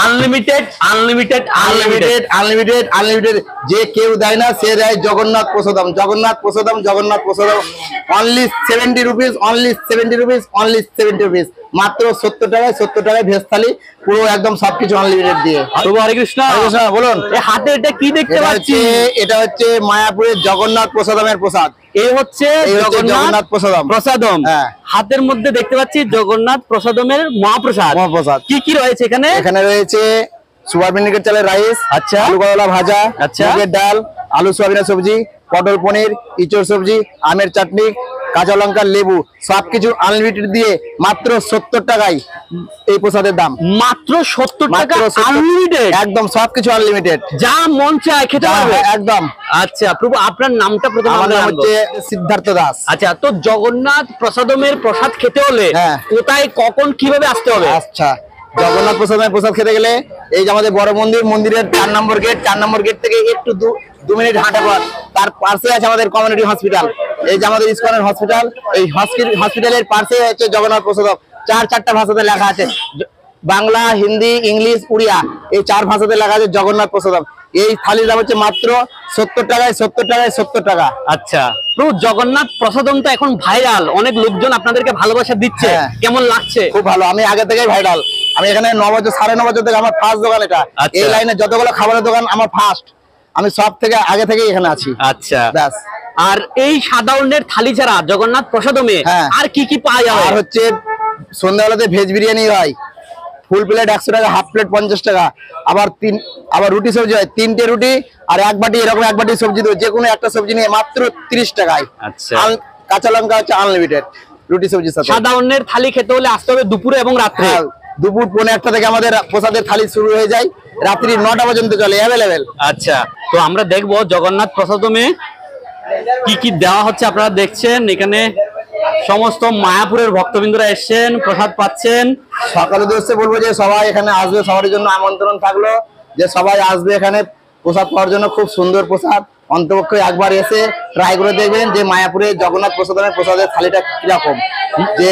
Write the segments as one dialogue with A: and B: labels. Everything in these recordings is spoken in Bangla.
A: Unlimited unlimited unlimited
B: unlimited unlimited যে কেউ দেয় না সে দেয় জগন্নাথ প্রসাদম জগন্নাথ প্রসাদম জগন্নাথ প্রসাদম only 70 rupees only 70 rupees only 70 rupees মাত্র 70 টাকায় ভেজ থালি পুরো একদম সবকিছু আনলিমিটেড দিয়ে।
A: প্রভু হরে কৃষ্ণ।
B: বলুন
A: এই হাতে এটা কি দেখতে পাচ্ছি?
B: এটা হচ্ছে মায়াপুরের জগন্নাথ প্রসাদমের প্রসাদ।
A: এই হচ্ছে
B: জগন্নাথ প্রসাদম
A: প্রসাদম। হাতের মধ্যে দেখতে পাচ্ছি জগন্নাথ প্রসাদমের মহাপ্রসাদ। কি কি রয়েছে এখানে?
B: এখানে রয়েছে সোয়াবিন চালের রাইস,
A: আচ্ছা,
B: আলু করলা ভাজা,
A: আচ্ছা,
B: মুগের ডাল, আলু সোয়াবিনের সবজি, পটল পনির, ইঁচড় সবজি, আমের চাটনি, কাঁচা লঙ্কা, লেবু সবকিছু আনলিমিটেড দিয়ে মাত্র 70 টাকায় এই প্রসাদের দাম।
A: মাত্র 70 টাকা আনলিমিটেড,
B: একদম সবকিছু আনলিমিটেড,
A: যা মন চায় খেতে পারবে
B: একদম।
A: আচ্ছা প্রভু, আপনার নামটা প্রথমে?
B: আমার নাম হচ্ছে সিদ্ধার্থ দাস।
A: আচ্ছা, তো জগন্নাথ প্রসাদমের প্রসাদ খেতে হলে কোথায় কখন কিভাবে আসতে হবে?
B: আচ্ছা, জগন্নাথ প্রসাদের প্রসাদ খেতে গেলে এই যে আমাদের বড় মন্দিরের 4 নম্বর গেট থেকে একটু 2 মিনিট হাঁটা পর তার পাশে আছে আমাদের কমিউনিটি হসপিটাল। এই যে আমাদের ইসকনের হসপিটাল, এই হসপিটালের পাশে হচ্ছে জগন্নাথ প্রসাদম। 4টা ভাষাতে লেখা আছে, বাংলা, হিন্দি, ইংলিশ, উড়িয়া, এই 4 ভাষাতে লেখা আছে জগন্নাথ প্রসাদম। এই থালির দাম হচ্ছে মাত্র 70 টাকায় 70 টাকা।
A: আচ্ছা প্রভু, জগন্নাথ প্রসাদম তো এখন ভাইরাল, অনেক লোকজন আপনাদেরকে ভালোবাসা দিচ্ছে, কেমন লাগছে?
B: খুব ভালো, আমি আগে থেকেই ভাইরাল। আমি এখানে 9 বছর 9.5 বছর থেকে আমার ফার্স্ট দোকান এটা। এই লাইনে যতগুলো খাবারের দোকান আমার ফার্স্ট, আমি সব থেকে আগে থেকেই এখানে আছি।
A: আচ্ছা
B: ব্যাস।
A: আর এই সাদা অন্নের থালি ছাড়া জগন্নাথ প্রসাদমে আর কি কি পাওয়া যায়?
B: আর হচ্ছে সন্ধ্যাবেলাতে ভেজ বিরিয়ানি হয়, ফুল প্লেট 100 টাকা, হাফ প্লেট 50 টাকা। আবার রুটি সবজি হয়, 3টে রুটি আর 1 বাটি, এরকম 1 বাটি সবজি দেবো, যে কোনো একটা সবজি নিয়ে মাত্র 30 টাকায়।
A: আচ্ছা,
B: কাঁচা লঙ্কা হচ্ছে আনলিমিটেড রুটি সবজির সাথে।
A: সাদা অন্নের থালি খেতে হলে আসতে হবে দুপুরে এবং রাত্রে।
B: দুপুর 1:45 থেকে আমাদের প্রসাদের থালি শুরু হয়ে যায়, রাত্রি 9টা পর্যন্ত চলে, অ্যাভেলেবেল।
A: আচ্ছা, তো আমরা দেখবো জগন্নাথ প্রসাদমে কি কি দেওয়া হচ্ছে। আপনারা দেখছেন এখানে সমস্ত মায়াপুরের ভক্তবৃন্দরা এসেছেন, প্রসাদ পাচ্ছেন।
B: সকালে উদ্দেশ্যে বলবো যে সবাই এখানে আসবে, সবার জন্য আমন্ত্রণ থাকলো যে সবাই আসবে এখানে প্রসাদ পাওয়ার জন্য। খুব সুন্দর প্রসাদ, অন্তপক্ষে একবার এসে ট্রাই করে দেখবেন যে মায়াপুরে জগন্নাথ প্রসাদমের প্রসাদের থালিটা কিরকম, যে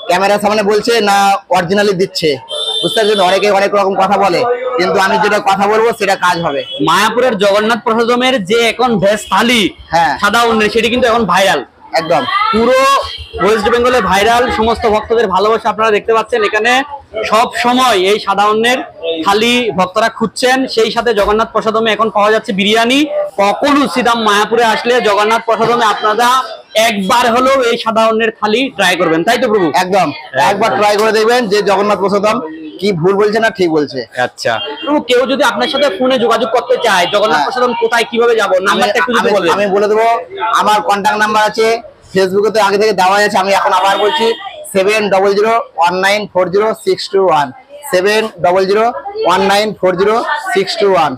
B: ক্যামেরার সামনে বলছে না অরিজিনালি দিচ্ছে, বুঝতে পারছেন? অনেকে অনেক রকম কথা বলে, কিন্তু আমি যেটা কথা বলবো সেটা কাজ হবে।
A: মায়াপুরের জগন্নাথ প্রসাদমের যে এখন ভেজ থালি সাদা অন্নের, সেটি কিন্তু এখন ভাইরাল,
B: একদম
A: পুরো ওয়েস্ট বেঙ্গলে ভাইরাল। সমস্ত ভক্তদের ভালোবাসা আপনারা দেখতে পাচ্ছেন। এখানে সব সময় এই সাদা অন্নের থালি ভক্তরা খুঁজছেন। সেই সাথে জগন্নাথ প্রসাদমে এখন পাওয়া যাচ্ছে বিরিয়ানি। কখন উচিতাম মায়াপুরে আসলে জগন্নাথ প্রসাদমে আপনারা একবার হলেও এই সাদা অন্নের থালি ট্রাই করবেন, তাই তো প্রভু?
B: একদম, একবার ট্রাই করে দেখবেন যে জগন্নাথ প্রসাদম কি ভুল বলছে না ঠিক বলছে।
A: আচ্ছা প্রভু, কেউ যদি আপনার সাথে ফোনে যোগাযোগ করতে চায়, জগন্নাথ প্রসাদম কোথায় কিভাবে যাব, নাম্বারটা একটু যদি বলেন।
B: আমি বলে দেবো, আমার কন্ট্যাক্ট নাম্বার আছে, ফেসবুকে তো আগে থেকে দেওয়া আছে, আমি এখন আবার বলছি 7001940621 7001940621।